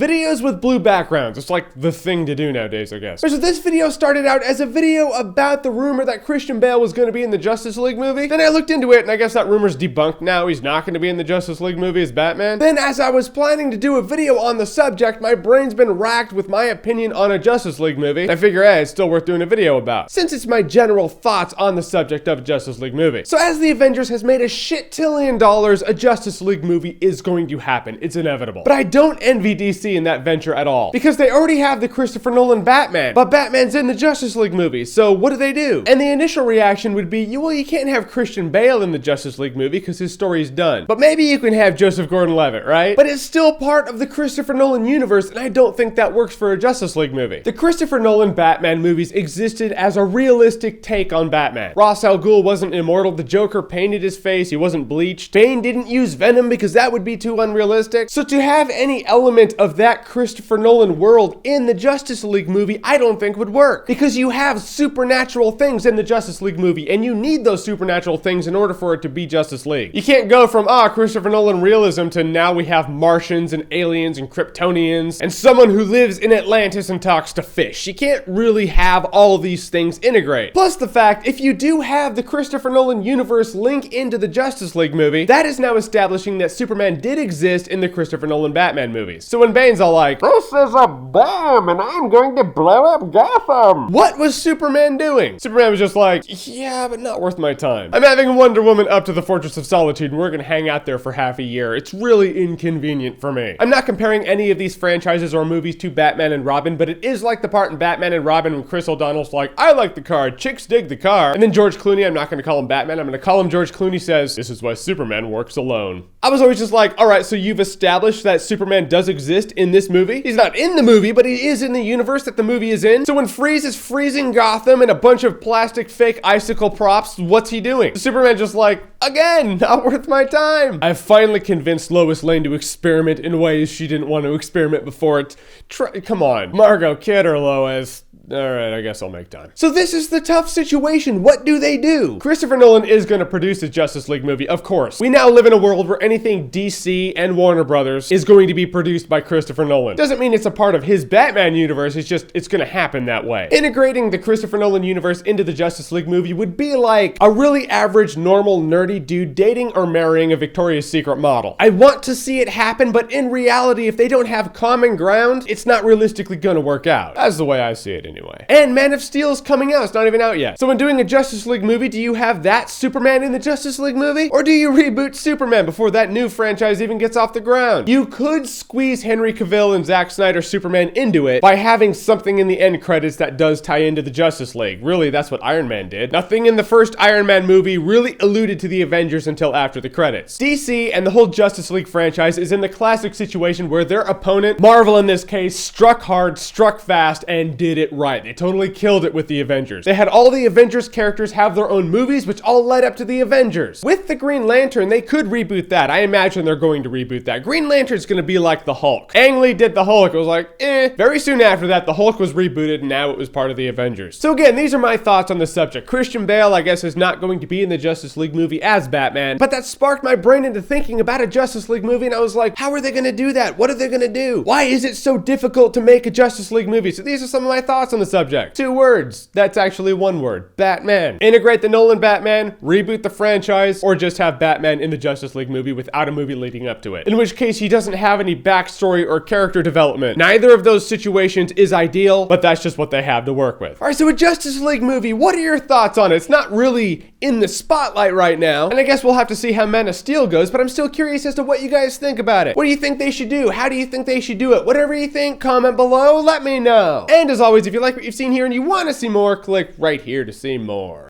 Videos with blue backgrounds. It's like the thing to do nowadays, I guess. So this video started out as a video about the rumor that Christian Bale was going to be in the Justice League movie. Then I looked into it and I guess that rumor's debunked now. He's not going to be in the Justice League movie as Batman. Then as I was planning to do a video on the subject, my brain's been racked with my opinion on a Justice League movie. I figure, hey, it's still worth doing a video about, since it's my general thoughts on the subject of a Justice League movie. So as the Avengers has made a shit-tillion dollars, a Justice League movie is going to happen. It's inevitable. But I don't envy DC in that venture at all, because they already have the Christopher Nolan Batman, but Batman's in the Justice League movie, so what do? And the initial reaction would be, well, you can't have Christian Bale in the Justice League movie because his story's done. But maybe you can have Joseph Gordon-Levitt, right? But it's still part of the Christopher Nolan universe, and I don't think that works for a Justice League movie. The Christopher Nolan Batman movies existed as a realistic take on Batman. Ra's al Ghul wasn't immortal, the Joker painted his face, he wasn't bleached, Bane didn't use venom because that would be too unrealistic. So to have any element of that Christopher Nolan world in the Justice League movie, I don't think would work. Because you have supernatural things in the Justice League movie, and you need those supernatural things in order for it to be Justice League. You can't go from, Christopher Nolan realism to now we have Martians and aliens and Kryptonians and someone who lives in Atlantis and talks to fish. You can't really have all of these things integrate. Plus the fact, if you do have the Christopher Nolan universe link into the Justice League movie, that is now establishing that Superman did exist in the Christopher Nolan Batman movies. So when Bane's all like, "This is a bomb and I'm going to blow up Gotham," what was Superman doing? Superman was just like, yeah, but not worth my time. I'm having Wonder Woman up to the Fortress of Solitude and we're gonna hang out there for half a year. It's really inconvenient for me. I'm not comparing any of these franchises or movies to Batman and Robin, but it is like the part in Batman and Robin when Chris O'Donnell's like, I like the car, chicks dig the car. And then George Clooney, I'm not gonna call him Batman, I'm gonna call him George Clooney, says, this is why Superman works alone. I was always just like, all right, so you've established that Superman does exist in this movie? He's not in the movie, but he is in the universe that the movie is in. So when Freeze is freezing Gotham and a bunch of plastic fake icicle props, what's he doing? Superman just like, again, not worth my time. I've finally convinced Lois Lane to experiment in ways she didn't want to experiment before. Come on, Margot, kid or Lois. Alright, I guess I'll make time. So this is the tough situation. What do? Christopher Nolan is going to produce a Justice League movie, of course. We now live in a world where anything DC and Warner Brothers is going to be produced by Christopher Nolan. Doesn't mean it's a part of his Batman universe, it's going to happen that way. Integrating the Christopher Nolan universe into the Justice League movie would be like a really average, normal, nerdy dude dating or marrying a Victoria's Secret model. I want to see it happen, but in reality, if they don't have common ground, it's not realistically going to work out. That's the way I see it anyway. And Man of Steel's coming out. It's not even out yet. So when doing a Justice League movie, do you have that Superman in the Justice League movie? Or do you reboot Superman before that new franchise even gets off the ground? You could squeeze Henry Cavill and Zack Snyder Superman into it by having something in the end credits that does tie into the Justice League. Really, that's what Iron Man did. Nothing in the first Iron Man movie really alluded to the Avengers until after the credits. DC and the whole Justice League franchise is in the classic situation where their opponent, Marvel in this case, struck hard, struck fast, and did it right. They totally killed it with the Avengers. They had all the Avengers characters have their own movies, which all led up to the Avengers. With the Green Lantern, they could reboot that. I imagine they're going to reboot that. Green Lantern's gonna be like the Hulk. Ang Lee did the Hulk. It was like, Very soon after that, the Hulk was rebooted and now it was part of the Avengers. So again, these are my thoughts on the subject. Christian Bale, I guess, is not going to be in the Justice League movie as Batman, but that sparked my brain into thinking about a Justice League movie, and I was like, how are they gonna do that? What are they gonna do? Why is it so difficult to make a Justice League movie? So these are some of my thoughts on the subject. 2 words. That's actually 1 word. Batman. Integrate the Nolan Batman, reboot the franchise, or just have Batman in the Justice League movie without a movie leading up to it. In which case, he doesn't have any backstory or character development. Neither of those situations is ideal, but that's just what they have to work with. Alright, so a Justice League movie, what are your thoughts on it? It's not really in the spotlight right now, and I guess we'll have to see how Man of Steel goes, but I'm still curious as to what you guys think about it. What do you think they should do? How do you think they should do it? Whatever you think, comment below, let me know. And as always, if you like what you've seen here and you want to see more, click right here to see more.